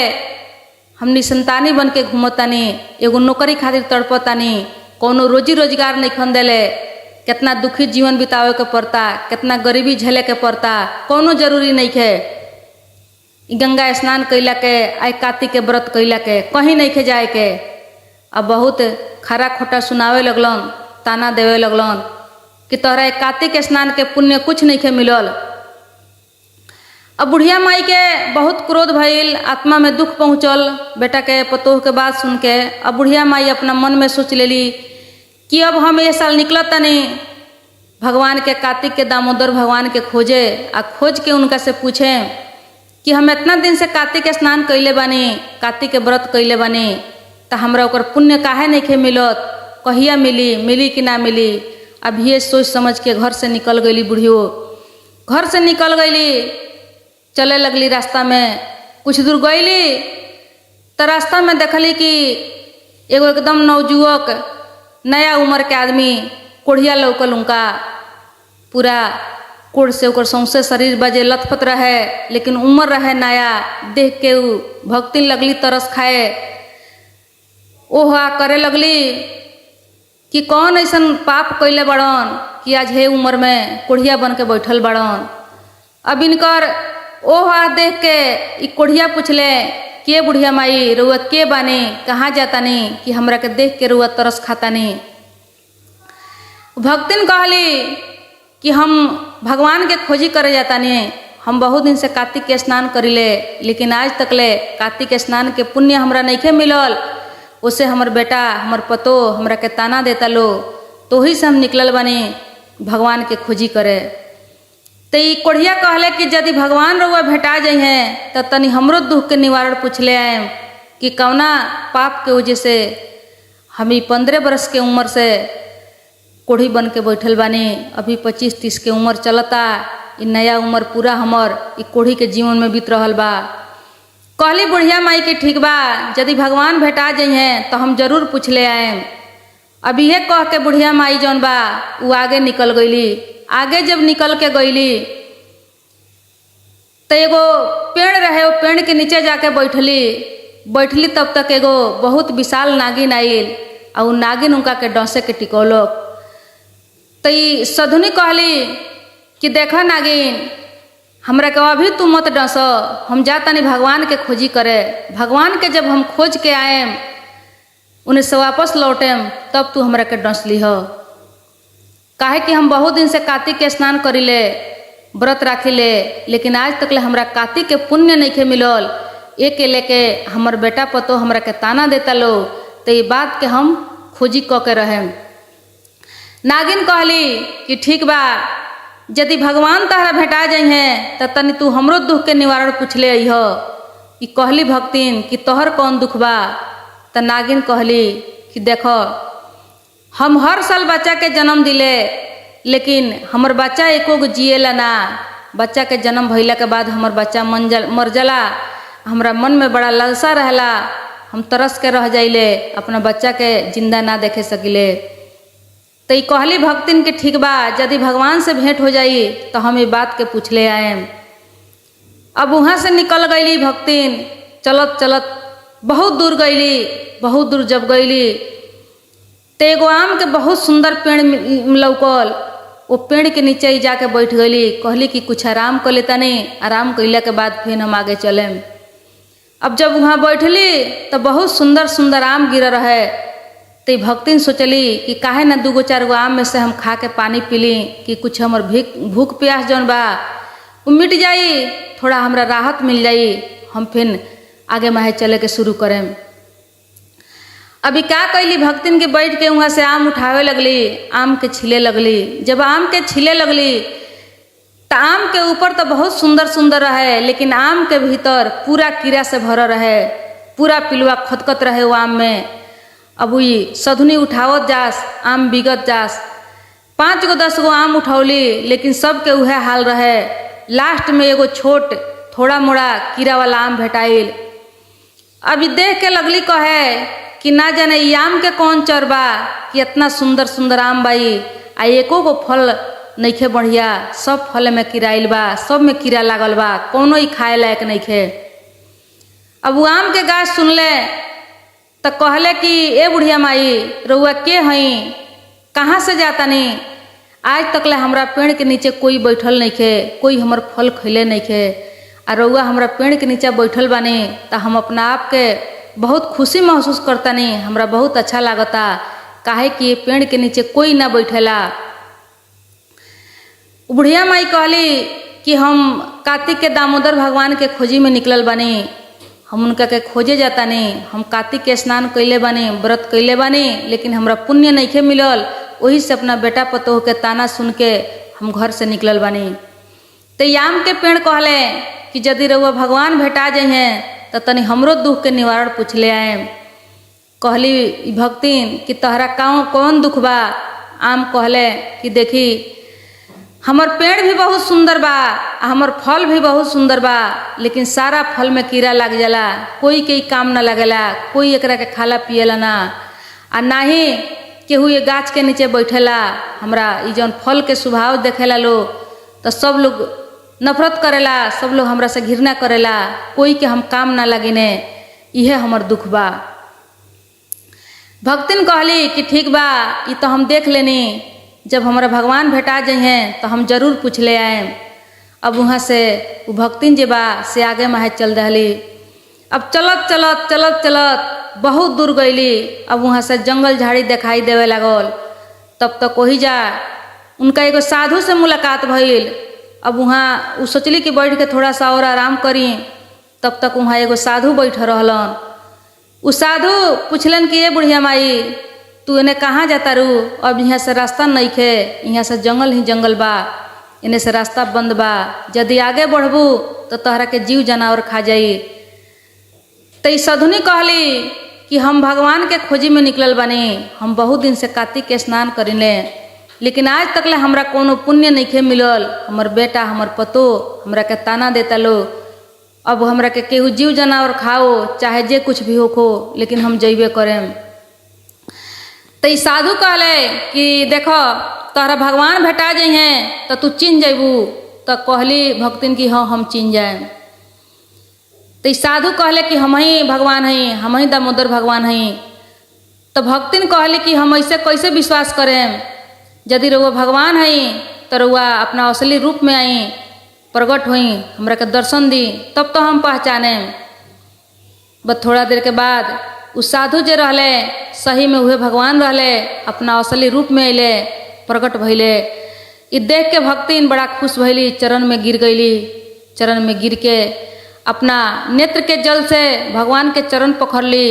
हमनी संतानी बन के घूमतानी, एगो नौकरी खातिर तड़पतानी, कोनो रोजी रोजगार नहीं खन देले, कितना दुखी जीवन बितावे के पड़ता, कितना गरीबी झेले के पड़ता, कोनो जरूरी नहीं है गंगा स्नान कैला के, आई कार्तिक के व्रत कैला के, कहीं नहीं खे जाए के। अब बहुत खरा खोटा सुनावे लगलन, ताना देवे लगलन कि तोहरा कार्तिक स्नान के पुण्य कुछ नहीं खे मिलल। अब बुढ़िया माई के बहुत क्रोध भइल, आत्मा में दुख पहुँचल बेटा के पतोह के बात सुन के। अब बुढ़िया माई अपना मन में सोच लेली कि अब हम ये साल निकलत नहीं भगवान के, कार्तिक के दामोदर भगवान के खोजे, आ खोज के उनका से पूछे कि हम इतना दिन से कार्तिक स्नान कैले बानी, कार्तिक के व्रत कैले बानी, तो हमरा ओकर पुण्य काहे नहीं खे मिलत, कहिया मिली, मिली कि ना मिली। अब ये सोच समझ के घर से निकल गईली बुढ़ियो, घर से निकल गईली, चले लगली। रास्ता में कुछ दूर गईली तो रास्ता में देखली कि एगो एकदम नवजुवक नया उम्र के आदमी, कोढ़िया लौकल, उनका पूरा कोढ़ से ओकर सौंसे शरीर बजे लथपथ रहे, लेकिन उम्र रहे नया। देख के उ भक्ति लगली तरस खाए, ओहा करे लगली कि कौन ऐसन पाप कैले बड़न कि आज हे उम्र में कोढ़िया बन के बैठल बड़न। अब इनकर ओहा देख के ई कोढ़िया पूछले कि ये बुढ़िया माई रउआ के बानी, कहाँ जातानी कि हमरा के देख के रउआ तरस खातानी। भक्तिन कहली कि हम भगवान के खोजी करे जातानी, हम बहुत दिन से कार्तिक के स्नान करीले, लेकिन आज तक ले कार्तिक स्नान के पुण्य हमरा नइखे मिलल। उसे हमर बेटा हमर पतो हमरा के ताना देता लो, तो ही से हम निकलल बानी भगवान के खोजी करे। तो ई कोढ़िया कहले कि यदि भगवान रउआ भेटा जाइ हैं तो तनी हमरो दुख के निवारण पूछ ले आए कि कौना पाप के वजह से हम 15 बरस के उम्र से कोढ़ी बन के बैठल बानी, अभी 25-30 के उम्र चलता, ई नया उम्र पूरा हमर ई कोढ़ी के जीवन में बीत रहल बा। कहली बुढ़िया माई के ठीक बा, यदि भगवान भेटा जाइ हैं तो हम जरूर पूछ ले आए। अब ये कह के बुढ़िया माई जौन बा वो आगे निकल गईली। आगे जब निकल के गईली तो एगो पेड़ रहे, वो पेड़ के नीचे जाके बैठली। तब तक एगो बहुत विशाल नागिन आइल, और उ नागिन उनका के डसे के टिकौलक। तो ई सधुनी कहली कि देखा नागिन, हमरा के अभी तू मत डस, हम जातानी भगवान के खोजी करे। भगवान के जब हम खोज के आएम, उन्हें से वापस लौटेम, तब तू हमरा के डस लीह। काहे कि हम बहुत दिन से कार्तिक के स्नान करीले, व्रत राखीले, लेकिन आज तक ले हमरा कार्तिक के पुण्य नहीं खे मिलल। एक लेके हमर बेटा पतो हमरा के ताना देता लो, तो ये बात के हम खोजी क के रहें। नागिन कहली कि ठीक बा, यदि भगवान तहरा भेटा जाइ हैं तो तनी तू हमरो दुख के निवारण पूछ ले अइह। ई कहली भक्तिन कि तोहर कौन दुख बा। तो नागिन कहली कि देखो, हम हर साल बच्चा के जन्म दिले, लेकिन हमर बच्चा एको गो जिएला ना। बच्चा के जन्म भइला के बाद हमर बच्चा मर जाला, हमरा मन में बड़ा लालसा रहला, हम तरस के रह जाइले, अपना बच्चा के जिंदा ना देखे सकिले। तो ई कहली भक्तिन के ठीक बा, यदि भगवान से भेंट हो जाई तो हम ये बात के पूछ ले आएम। अब वहाँ से निकल गईली भक्तिन, चलत चलत बहुत दूर गईली। बहुत दूर जब गईली तो एगो आम के बहुत सुंदर पेड़ लौकल। वो पेड़ के नीचे ही जाके बैठ गई। कहली कि कुछ आराम कर लेता नहीं, आराम कैला के बाद फिर हम आगे चलें। अब जब वहाँ बैठली तो बहुत सुंदर सुंदर आम गिर रहे। तो भक्तिन सोचली कि काहे ना 2-4 गो आम में से हम खा के पानी पीली कि कुछ हमर भूख प्यास जौन बा वो मिट जाई, थोड़ा हमरा राहत मिल जाई, हम फिर आगे माहे चले के शुरू करें। अभी क्या कैली भक्तिन के बैठ के वहाँ से आम उठावे लगली, आम के छिले लगली। जब आम के छिले लगली तो आम के ऊपर तो बहुत सुंदर सुंदर रहे, लेकिन आम के भीतर पूरा कीड़ा से भरा रहे, पूरा पिलुआ खतखत रहे वो आम में। अब वही सधुनी उठावत जास, आम बिगत जास। 5 गो 10 गो आम उठौली, लेकिन सबके उहे हाल रहे। लास्ट में एगो छोट थोड़ा मोड़ा कीड़ा वाला आम भेटाइल। अभी देख के लगली कहे कि ना जाने ये आम के कौन चर बा कि इतना सुंदर सुंदर आम बाई आ एको गो फल नइखे बढ़िया, सब फल में कीड़ाइल बा, सब में कीड़ा लागल बा, कोनो ही खाए लायक नइखे। अब वो आम के गाछ सुनले तो कहले कि ए बुढ़िया माई रउआ के हई, कहाँ से जाता नहीं? आज तकले हमरा पेड़ के नीचे कोई बैठल नइखे, कोई हमर फल खैले नइखे, आ रउआ हमरा पेड़ के नीचे बैठल बानी तो हम अपना आप के बहुत खुशी महसूस करता नहीं, हमरा बहुत अच्छा लागता, काहे कि पेड़ के नीचे कोई ना बैठेला। बुढ़िया माई कहली कि हम कार्तिक के दामोदर भगवान के खोजी में निकलल बानी, हम उनका के खोजे जाता नहीं। हम कार्तिक के स्नान कैले बानी, व्रत कैले बानी, लेकिन हमरा पुण्य नइखे मिलल, वही से अपना बेटा पतोह के ताना सुन के हम घर से निकलल बानी। तो आम के पेड़ कहले कि यदि रउआ भगवान भेटा जाइए तो तनी हमरो दुख के निवारण पूछ ले आए। कहली भक्तिन कि तहरा कौन दुख बा? आम कहले कि देखी हमर पेड़ भी बहुत सुंदर बा, हमर फल भी बहुत सुंदर बा, लेकिन सारा फल में कीड़ा लग जाला, कोई के काम ना लगेला, कोई एकरा के खाला पियला ना, आ ना ही केहू ये गाछ के नीचे बैठेला। हमरा ई जौन फल के स्वभाव देखेला लोग तो सब लोग नफरत करेला, सब लोग हमरा से घृणा करेला, कोई के हम काम ना लगिने, इहे हमर दुख बा। भक्तिन कहली कि ठीक बा, ई तो हम देख लेनी, जब हमारा भगवान भेटा जाइए तो हम जरूर पूछ ले आए। अब वहाँ से वो भक्तिन जे बा से आगे माहे चल रही। अब चलत चलत चलत चलत बहुत दूर गईली। अब वहाँ से जंगल झाड़ी दिखाई देवे लागल। तब तक वही जा उनका एगो साधु से मुलाकात भइल। अब वहाँ वो सोचली कि बैठ के थोड़ा सा और आराम करी। तब तक वहाँ एगो साधु बैठ रहलन। उ साधु पूछलन कि ये बुढ़िया माई तू इन्हें कहाँ जाता रू? अब यहाँ से रास्ता नहीं खे, यहाँ से जंगल ही जंगल बा, इन्हें से रास्ता बंद बा, यदि आगे बढ़बू तो तहरा के जीव जानवर खा जाई। तो साधुनी कहली कि हम भगवान के खोजी में निकलल बानी, हम बहुत दिन से कार्तिक के स्नान करिले, लेकिन आज तक ले हमरा कोनो पुण्य नइखे मिलल। हमर बेटा हमर पतो हमरा के ताना देता लो, अब हमरा के केहू जीव जानवर खाओ चाहे जे कुछ भी होखो, लेकिन हम जइबे करें। तो साधु कहले कि देखो तोहरा भगवान भेटा जाइए तो तू चिन्ह जइबू। तो कहली भक्तिन कि हाँ हम चिन्ह जाए। तो साधु कहले कि हम ही भगवान हैं, हम ही दामोदर भगवान हैं। तो भक्तिन कहली कि हम ऐसे कैसे विश्वास करें? यदि रउआ भगवान हैं तो रउआ अपना असली रूप में आई, प्रकट हुई, हमरा के दर्शन दी, तब तो हम पहचाने। बस थोड़ा देर के बाद उस साधु जे रहले सही में हुए भगवान रहले, अपना असली रूप में अले, प्रकट भइले। इ देख के भक्तिन बड़ा खुश भइली, चरण में गिर गईली। चरण में गिर के अपना नेत्र के जल से भगवान के चरण पकड़ली,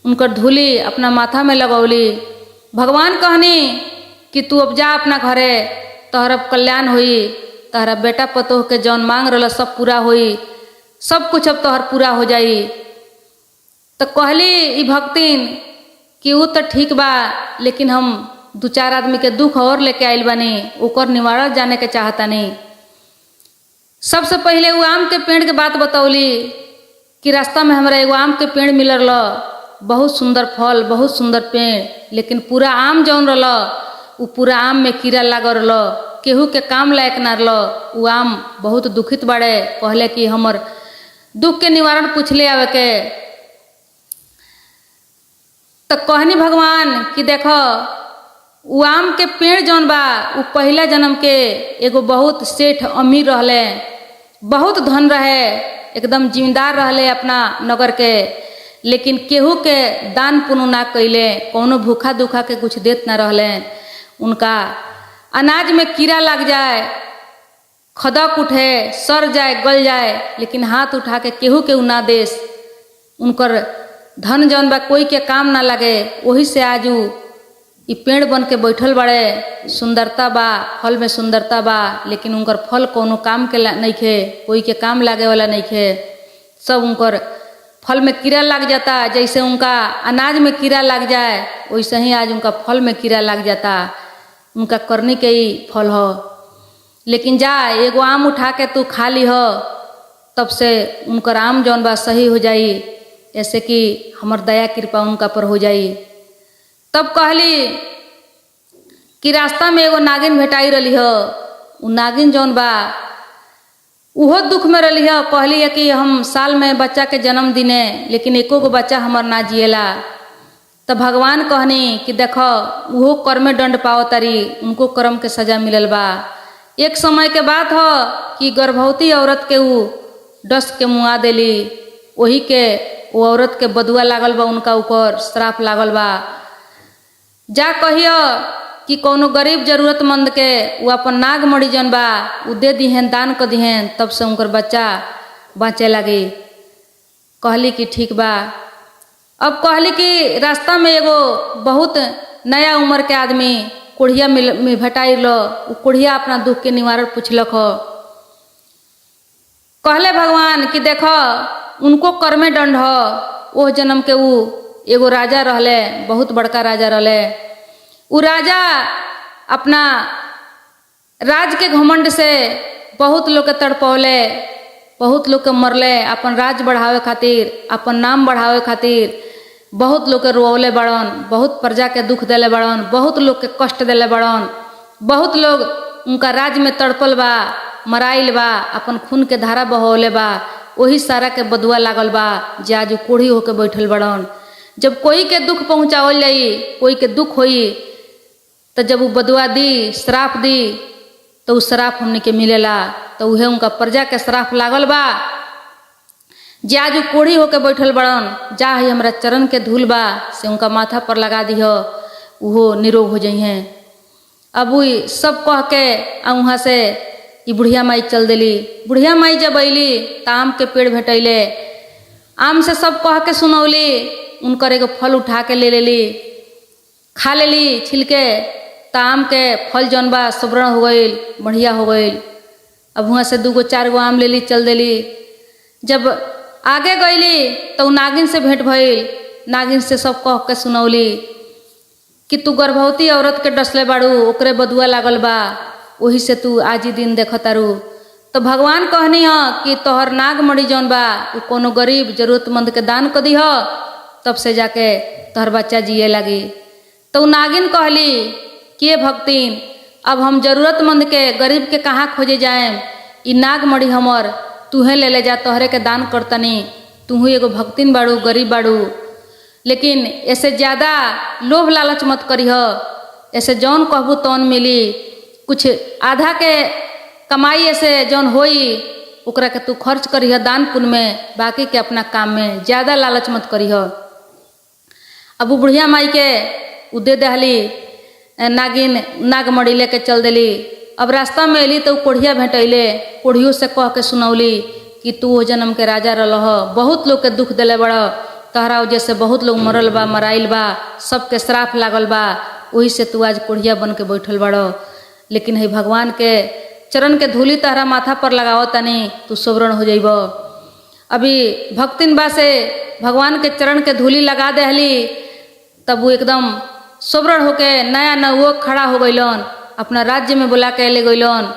उनकर धूली अपना माथा में लगौली। भगवान कहनी कि तू अब जा अपना घरे, तोहरा कल्याण हुई, तोहरा बेटा पतोह के जौन मांग रहल सब पूरा हुई, सब कुछ अब तोहर पूरा हो जाई। तो कहली ई भक्तिन कि वो तो ठीक बा, लेकिन हम 2-4 आदमी के दुख और लेके आइल बानी, ओकर निवारण जाने के चाहता नहीं। सबसे पहले वो आम के पेड़ के बात बतौली कि रास्ता में हमरा एगो आम के पेड़ मिलल रहा, बहुत सुंदर फल, बहुत सुंदर पेड़, लेकिन पूरा आम जौन रहा वो पूरा आम में कीड़ा लागल रहा, केहू के काम लायक ना रहा। वो आम बहुत दुखित बाड़े, कहले कि हमर दुख के निवारण पूछ ले आवे के। तो कहनी भगवान कि देखो उ आम के पेड़ जौन बा उ पहला जन्म के एगो बहुत सेठ अमीर रहले, बहुत धन रहे, एकदम जिम्मेदार रहले अपना नगर के, लेकिन केहू के दान पुण्य ना कैले, कौनो भूखा दुखा के कुछ देत ना रहले। उनका अनाज में कीड़ा लग जाए, खदक उठे, सड़ जाए, गल जाए, लेकिन हाथ उठा के केहू के ना देस। उनकर धन जौन बा कोई के काम ना लगे, वही से आज उ ई पेड़ बन के बैठल बड़े। सुंदरता बा, फल में सुंदरता बा, लेकिन उनकर फल कोनो काम के नइखे, कोई के काम लागे वाला नइखे। सब उनकर फल में कीड़ा लग जाता, जैसे उनका अनाज में कीड़ा लग जाए वैसे ही आज उनका फल में कीड़ा लग जाता। उनका करनी के ही फल हो। लेकिन जा एगो आम उठा के तू खा ली हो, तब से उनकर आम जौन बा सही हो जाई, ऐसे कि हमर दया कृपा उनका पर हो जाई। तब कहली कि रास्ता में एगो नागिन भेटाई रही हो। उ नागिन जौन बा उहो दुख में रही हो। कहली है कि हम साल में बच्चा के जन्म दिने, लेकिन एको गो बच्चा हमर ना जिएला। तब भगवान कहनी कि देखो उहो कर्म दंड पाओ तारी, उनको कर्म के सजा मिलल बा। एक समय के बात हो कि गर्भवती औरत के उ डस के मुआ देली, वही के वो औरत के बदुआ लागल बा, उनका ऊपर श्राप लागल बा। जा कहियो कि कोनो गरीब जरूरतमंद के वो अपन नाग मड़ी जन बा उ दे दिहन, दान कर दिहन, तब से उनकर बच्चा बाँचे लगी। कहली कि ठीक बा। अब कहली कि रास्ता में एगो बहुत नया उम्र के आदमी कोढ़िया में भेटाई लो। उ कोढ़िया अपना दुख के निवारण पूछलक हो। कहले भगवान कि देखो उनको कर्मे दंड हो। वो जन्म के उ एगो राजा रहले, बहुत बड़का राजा रहले। उ राजा अपना राज के घमंड से बहुत लोग के तड़पौले, बहुत लोग के मरले। अपन राज बढ़ावे खातिर, अपन नाम बढ़ावे खातिर बहुत लोग के रोवले बड़न, बहुत प्रजा के दुख देले बड़न, बहुत लोग के कष्ट देले बड़न। बहुत लोग उनका राज में तड़पल बा, मराइल बा, अपन खून के धारा बहौले बा। वही सारा के बदुआ लागल बा जे आज कोढ़ी होके बैठल बड़न। जब कोई के दुख पहुँचावल जाई, कोई के दुख होई, तो जब वो बदुआ दी, श्राप दी, तो उ श्राप हमने के मिलेला। तो उहे उनका प्रजा के श्राप लागल बा जे आज कोढ़ी होके बैठल बड़न। जा ही हमरा चरण के धूल बा से उनका माथा पर लगा दिहो, उहो निरोग हो जइहें। अब उ सब कह के वहाँ से ई बुढ़िया माई चल देली। बुढ़िया माई जब अली तो आम के पेड़ भेटैले। आम से सब कह के सुनौली, उनकर एगो फल उठा के ले लेली, खा लेली छिलके। तो आम के फल जौन बा सुबरण हो गई, बढ़िया हो गई। अब वहाँ से 2 गो 4 गो आम लेली, चल देली। जब आगे गईली तो नागिन से भेंट भइल। नागिन से सब कह के सुनौली कि तू गर्भवती औरत के डसले बाड़ू, ओकरे बदुआ लागल बा, वही से तू आज ही दिन देख तारू। तो भगवान कहनी ह कि तोहर नाग मड़ी जौन बा उ कोनो गरीब जरूरतमंद के दान कर दीह, तब से जाके तोहर बच्चा जिए लगी। तो नागिन कहली कि भक्तिन, अब हम जरूरतमंद के गरीब के कहाँ खोजे जाएम? ई नाग मड़ी हमर तूहे ले जा, तोहरे के दान करतनी। तूहू एगो भक्तिन बाड़ू, गरीब बाड़ू, लेकिन ऐसे ज़्यादा लोभ लालच मत करीह। ऐसे जौन कहबू तौन मिली। कुछ आधा के कमाई ऐसे जौन होई ओकरा के तू खर्च करीह दान पुण्य में, बाकी के अपना काम में। ज़्यादा लालच मत करीह। अब वो बुढ़िया माई के उ दे दहली। नागिन नाग मड़ी लेके चल देली। अब रास्ता में अली तो कोढ़िया भेटैले। कोढ़ियों से कह के सुनौली कि तू वो जन्म के राजा रह, बहुत लोग के दुख दिले बड़, तहरा वजह से बहुत लोग मरल बा, मराइल बा, सबके श्राप लागल बा, वही से तू आज कोढ़िया बन के बैठल बड़। लेकिन है भगवान के चरण के धूली तहरा माथा पर लगाओ तनी, तू सोवरण हो जाइब। अभी भक्तिन बा से भगवान के चरण के धूली लगा दहली, तब वो एकदम सोवरण होके नया नवो खड़ा हो गइलन। अपना राज्य में बुला के ले गइलन।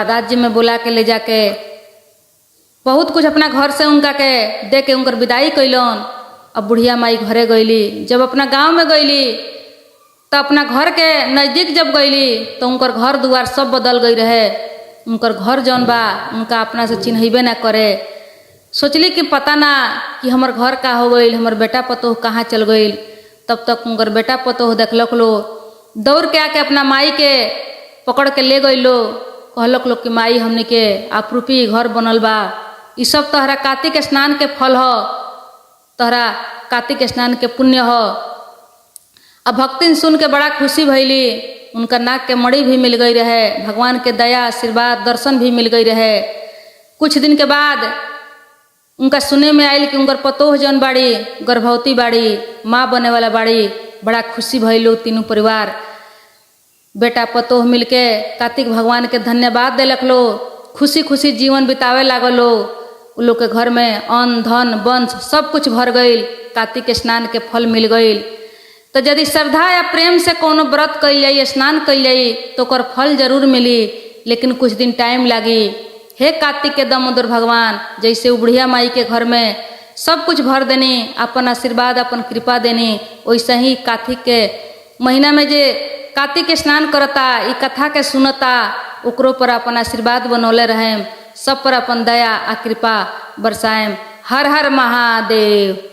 राज्य में बुला के ले जाके बहुत कुछ अपना घर से उनका के दे के उनकर विदाई कैलन। अब बुढ़िया माई घरे गईली। जब अपना गांव में गईली तो अपना घर के नज़दीक जब गईली तो उनकर घर दुआर सब बदल गई रहे। उनकर घर जौन बा उनका अपना से चिन्हबे ना करे। सोचली कि पता ना कि हमर घर का हो गई, हमर बेटा पतोह कहाँ चल गई। तब तक उनकर बेटा पतोह देखलक लो दौड़ के आके अपना माई के पकड़ के ले गई लो। कहलक लोग कि माई हमने के आपरूपी घर बनल बा, ये सब तोहरा कार्तिक स्नान के फल हो, तोहरा कार्तिक स्नान के पुण्य हो। अब भक्तिन सुन के बड़ा खुशी भैली, उनका नाक के मणि भी मिल गई रहे, भगवान के दया आशीर्वाद दर्शन भी मिल गई रहे। कुछ दिन के बाद उनका सुने में आयल कि उनकर पतोह जौन बाड़ी गर्भवती बाड़ी, माँ बने वाला बाड़ी। बड़ा खुशी भइलो तीनों परिवार, बेटा पतोह मिलके कार्तिक भगवान के धन्यवाद देलक लो, खुशी खुशी जीवन बितावे लागलो। उ लोग के घर में अन्न धन वंश सब कुछ भर गईल, कार्तिक स्नान के फल मिल गईल। तो यदि श्रद्धा या प्रेम से कोनो व्रत कइल जाई, स्नान कइल जाई तो ओकर फल जरूर मिली, लेकिन कुछ दिन टाइम लागी। हे कार्तिक के दामोदर भगवान, जैसे उ बुढ़िया माई के घर में सब कुछ भर देनी, अपन आशीर्वाद अपन कृपा देनी, वैसे ही कार्तिक के महीना में जे कार्तिक स्नान करता, ई कथा के सुनता, ओकरो पर अपन आशीर्वाद बनौले रहें, सब पर अपन दया आ कृपा बरसाएं। हर हर महादेव।